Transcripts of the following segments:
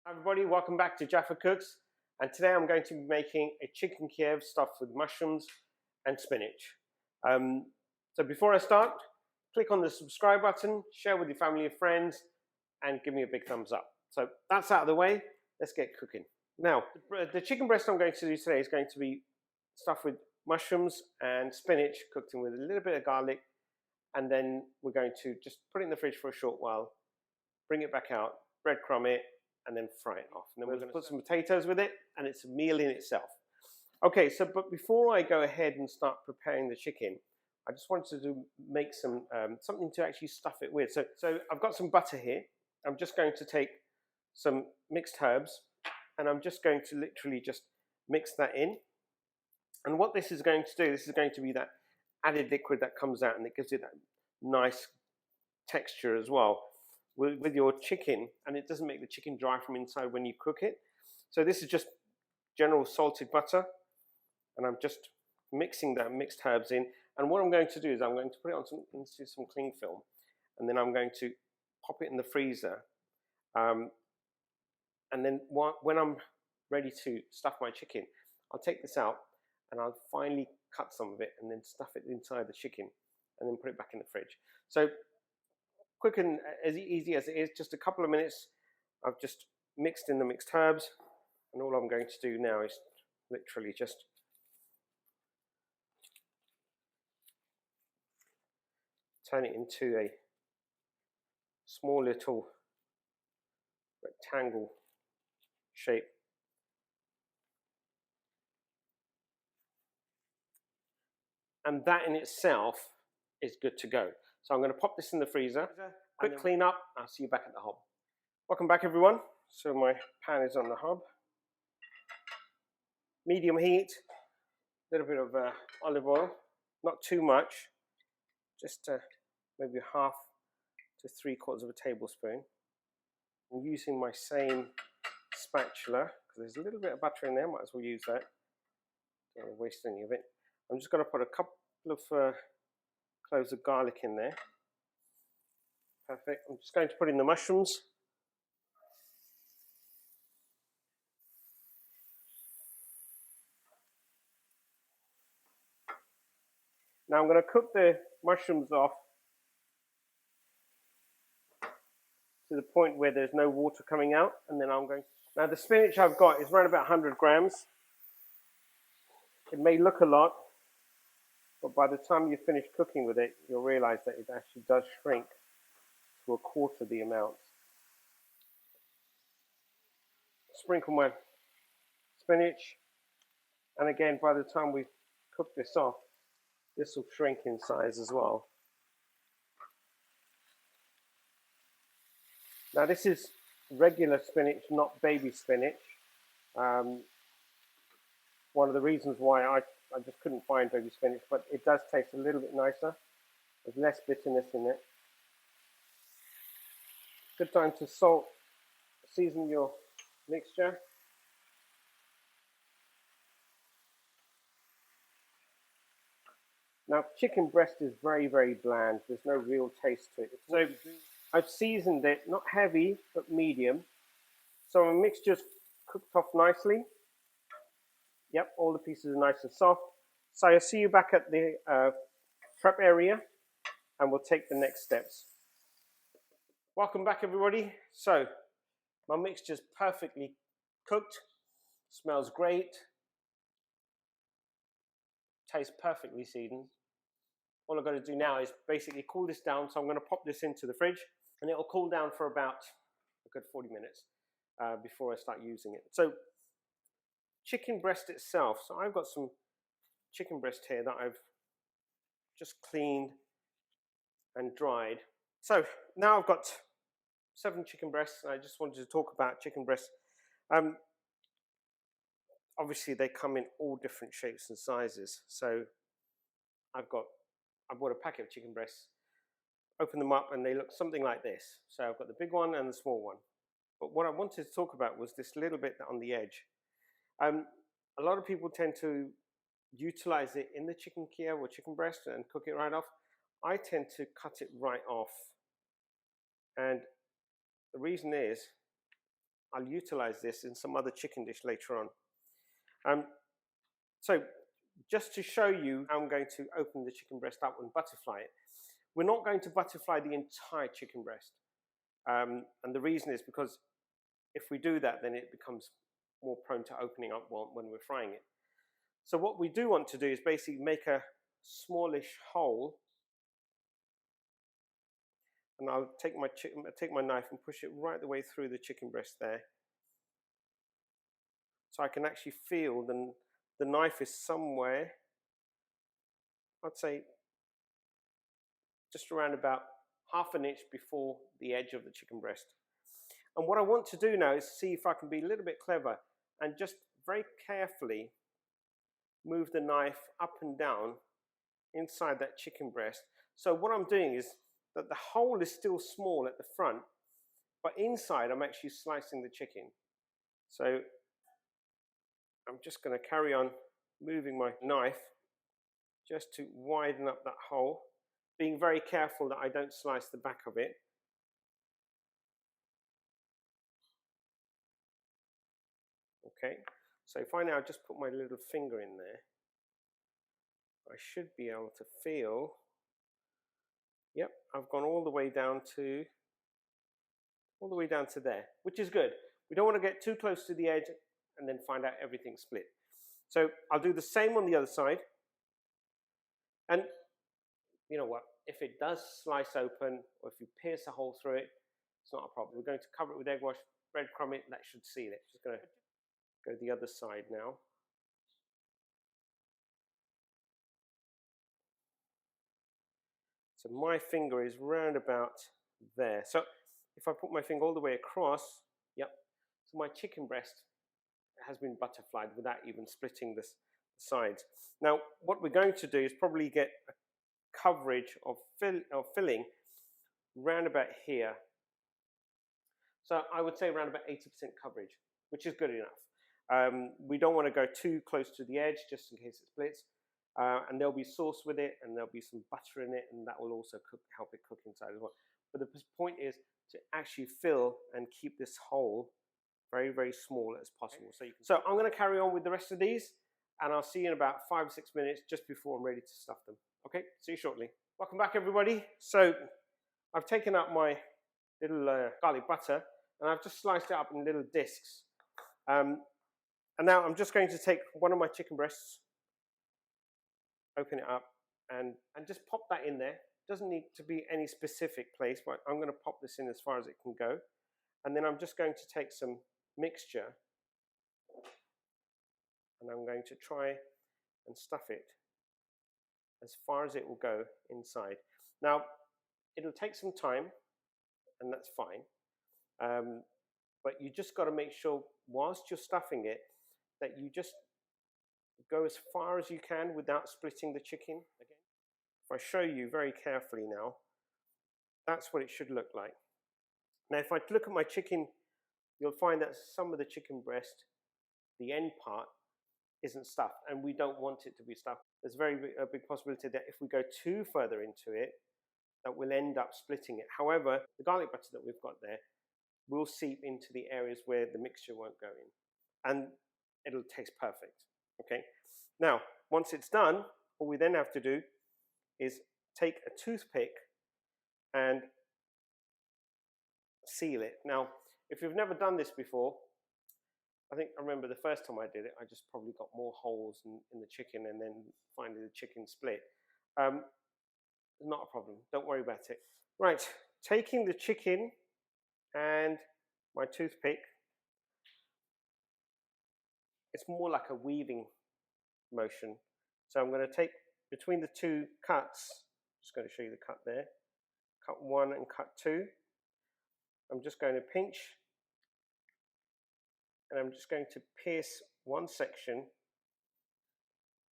Hi everybody, welcome back to Jaffa Cooks, and today I'm going to be making a chicken Kiev stuffed with mushrooms and spinach. So before I start, click on the subscribe button, share with your family and friends, and give me a big thumbs up. So that's out of the way, let's get cooking. Now, the chicken breast I'm going to do today is going to be stuffed with mushrooms and spinach, cooked in with a little bit of garlic, and then we're going to just put it in the fridge for a short while, bring it back out, breadcrumb it, and then fry it off. And then we're going to put some potatoes with it, and it's a meal in itself. Okay, so but before I go ahead and start preparing the chicken, I just wanted to make some something to actually stuff it with. So I've got some butter here. I'm just going to take some mixed herbs, and I'm just going to literally just mix that in. And what this is going to do, this is going to be that added liquid that comes out, and it gives it that nice texture as well with your chicken, and it doesn't make the chicken dry from inside when you cook it. So this is just general salted butter, and I'm just mixing that mixed herbs in. And what I'm going to do is I'm going to put it into some cling film, and then I'm going to pop it in the freezer. And then when I'm ready to stuff my chicken, I'll take this out and I'll finally cut some of it and then stuff it inside the chicken and then put it back in the fridge. So quick and as easy as it is, just a couple of minutes. I've just mixed in the mixed herbs, and all I'm going to do now is literally just turn it into a small little rectangle shape. And that in itself is good to go. So I'm going to pop this in the freezer, quick clean up, I'll see you back at the hob. Welcome back everyone. So my pan is on the hob. Medium heat, a little bit of olive oil, not too much, just maybe 1/2 to 3/4 of a tablespoon. I'm using my same spatula, because there's a little bit of butter in there, might as well use that. Don't want to waste any of it. I'm just going to put a couple of cloves of garlic in there. Perfect. I'm just going to put in the mushrooms. Now I'm going to cook the mushrooms off to the point where there's no water coming out, and then I'm going to... Now the spinach I've got is around about 100 grams. It may look a lot, but by the time you finish cooking with it, you'll realize that it actually does shrink to 1/4 the amount. Sprinkle my spinach, and again, by the time we cook this off, this will shrink in size as well. Now this is regular spinach, not baby spinach. One of the reasons why I just couldn't find baby spinach, but it does taste a little bit nicer. There's less bitterness in it. Good time to season your mixture. Now chicken breast is very, very bland. There's no real taste to it. So I've seasoned it, not heavy, but medium. So my mixture's cooked off nicely. Yep, all the pieces are nice and soft. So I'll see you back at the prep area, and we'll take the next steps. Welcome back everybody. So my mixture's perfectly cooked, smells great, tastes perfectly seasoned. All I've got to do now is basically cool this down. So I'm going to pop this into the fridge, and it'll cool down for about a good 40 minutes before I start using it. So chicken breast itself. So I've got some chicken breast here that I've just cleaned and dried. So now I've got 7 chicken breasts, and I just wanted to talk about chicken breasts. Obviously they come in all different shapes and sizes. So I bought a packet of chicken breasts, open them up, and they look something like this. So I've got the big one and the small one. But what I wanted to talk about was this little bit on the edge. A lot of people tend to utilize it in the chicken Kiev or chicken breast and cook it right off. I tend to cut it right off, and the reason is I'll utilize this in some other chicken dish later on. So just to show you how I'm going to open the chicken breast up and butterfly it, we're not going to butterfly the entire chicken breast. And the reason is because if we do that, then it becomes more prone to opening up when we're frying it. So what we do want to do is basically make a smallish hole, and I'll take my knife and push it right the way through the chicken breast there, so I can actually feel the knife is somewhere, I'd say just around about half an inch before the edge of the chicken breast. And what I want to do now is see if I can be a little bit clever and just very carefully move the knife up and down inside that chicken breast. So what I'm doing is that the hole is still small at the front, but inside I'm actually slicing the chicken. So I'm just going to carry on moving my knife just to widen up that hole, being very careful that I don't slice the back of it. Okay, so if I now just put my little finger in there, I should be able to feel, yep, I've gone all the way down to there, which is good. We don't want to get too close to the edge and then find out everything split. So I'll do the same on the other side. And you know what, if it does slice open or if you pierce a hole through it, it's not a problem. We're going to cover it with egg wash, breadcrumb it, that should seal it. Just going to go the other side now. So my finger is round about there. So if I put my finger all the way across, yep, so my chicken breast has been butterflied without even splitting the sides. Now what we're going to do is probably get a coverage of filling round about here. So I would say around about 80% coverage, which is good enough. We don't want to go too close to the edge just in case it splits. And there'll be sauce with it, and there'll be some butter in it, and that will also help it cook inside as well. But the point is to actually fill and keep this hole very, very small as possible. So I'm going to carry on with the rest of these, and I'll see you in about 5 or 6 minutes just before I'm ready to stuff them. Okay, see you shortly. Welcome back, everybody. So I've taken out my little garlic butter, and I've just sliced it up in little discs. And now I'm just going to take one of my chicken breasts, open it up, and just pop that in there. Doesn't need to be any specific place, but I'm going to pop this in as far as it can go. And then I'm just going to take some mixture, and I'm going to try and stuff it as far as it will go inside. Now, it'll take some time, and that's fine. But you just got to make sure, whilst you're stuffing it, that you just go as far as you can without splitting the chicken. Again, if I show you very carefully now, that's what it should look like. Now, if I look at my chicken, you'll find that some of the chicken breast, the end part, isn't stuffed, and we don't want it to be stuffed. There's a big possibility that if we go too further into it, that we'll end up splitting it. However, the garlic butter that we've got there will seep into the areas where the mixture won't go in, and it'll taste perfect. Okay. Now, once it's done, all we then have to do is take a toothpick and seal it. Now, if you've never done this before, I remember the first time I did it, I just probably got more holes in the chicken, and then finally the chicken split. Not a problem. Don't worry about it. Right, taking the chicken and my toothpick, it's more like a weaving motion. So I'm going to take between the two cuts, just going to show you the cut there, cut 1 and cut 2. I'm just going to pinch, and I'm just going to pierce one section,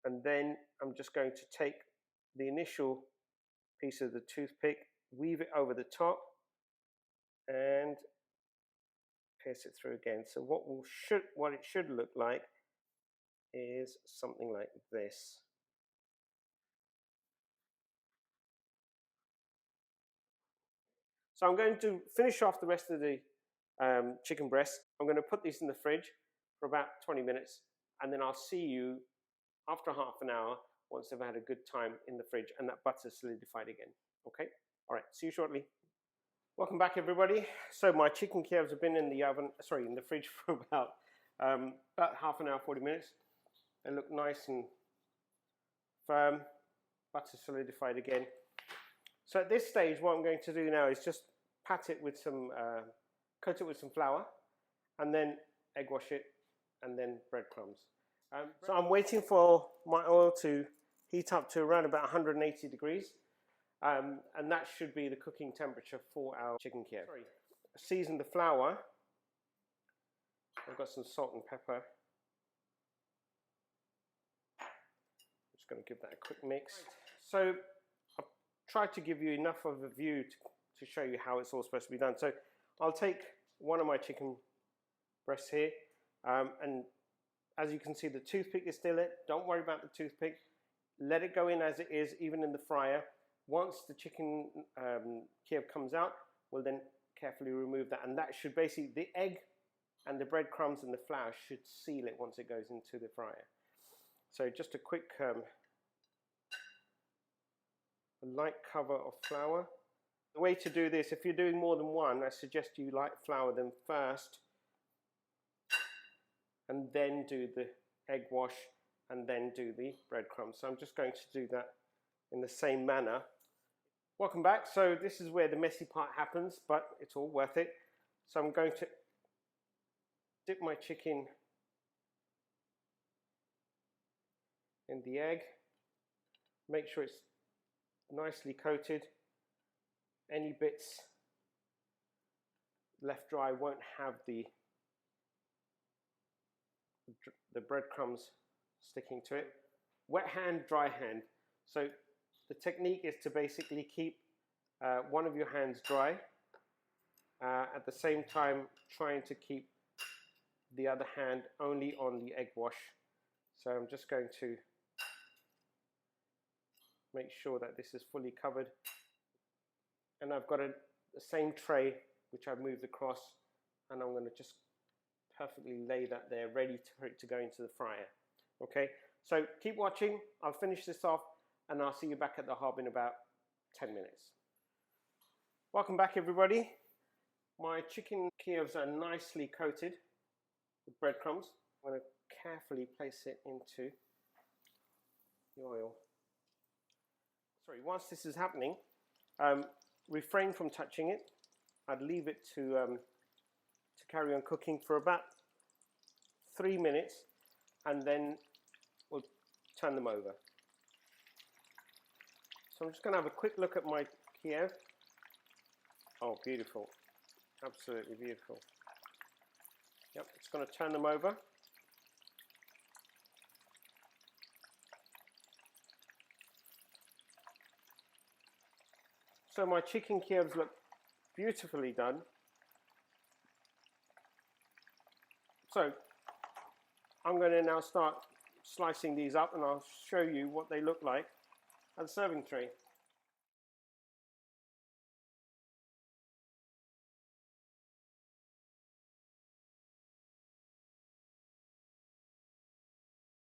and then I'm just going to take the initial piece of the toothpick, weave it over the top, and pierce it through again. So what it should look like is something like this. So I'm going to finish off the rest of the chicken breasts. I'm going to put these in the fridge for about 20 minutes, and then I'll see you after half an hour once they've had a good time in the fridge and that butter's solidified again. Okay? All right, see you shortly. Welcome back, everybody. So my chicken Kievs have been in the fridge for about half an hour, 40 minutes. They look nice and firm. Butter solidified again. So at this stage, what I'm going to do now is just pat it with some, coat it with some flour, and then egg wash it, and then breadcrumbs. So I'm waiting for my oil to heat up to around about 180 degrees, and that should be the cooking temperature for our chicken Kiev. Season the flour. I've got some salt and pepper. Just going to give that a quick mix. So I've tried to give you enough of a view to show you how it's all supposed to be done. So I'll take one of my chicken breasts here, and as you can see, the toothpick is still it. Don't worry about the toothpick. Let it go in as it is, even in the fryer. Once the chicken Kiev comes out, we'll then carefully remove that, and that should basically, the egg and the breadcrumbs and the flour should seal it once it goes into the fryer. So just a quick light cover of flour. The way to do this, if you're doing more than one, I suggest you light flour them first, and then do the egg wash, and then do the breadcrumbs. So I'm just going to do that in the same manner. Welcome back. So this is where the messy part happens, but it's all worth it. So I'm going to dip my chicken in the egg. Make sure it's nicely coated. Any bits left dry won't have the breadcrumbs sticking to it. Wet hand, dry hand. So the technique is to basically keep one of your hands dry, at the same time trying to keep the other hand only on the egg wash. So I'm just going to make sure that this is fully covered. And I've got the same tray which I've moved across, and I'm going to just perfectly lay that there, ready for it to go into the fryer. Okay, so keep watching. I'll finish this off, and I'll see you back at the hob in about 10 minutes. Welcome back, everybody. My chicken Kievs are nicely coated with breadcrumbs. I'm going to carefully place it into the oil. Sorry, once this is happening, refrain from touching it. I'd leave it to carry on cooking for about 3 minutes, and then we'll turn them over. So I'm just going to have a quick look at my Kiev. Oh, beautiful. Absolutely beautiful. Yep, it's going to turn them over. So my chicken Kievs look beautifully done. So I'm going to now start slicing these up, and I'll show you what they look like at the serving tray.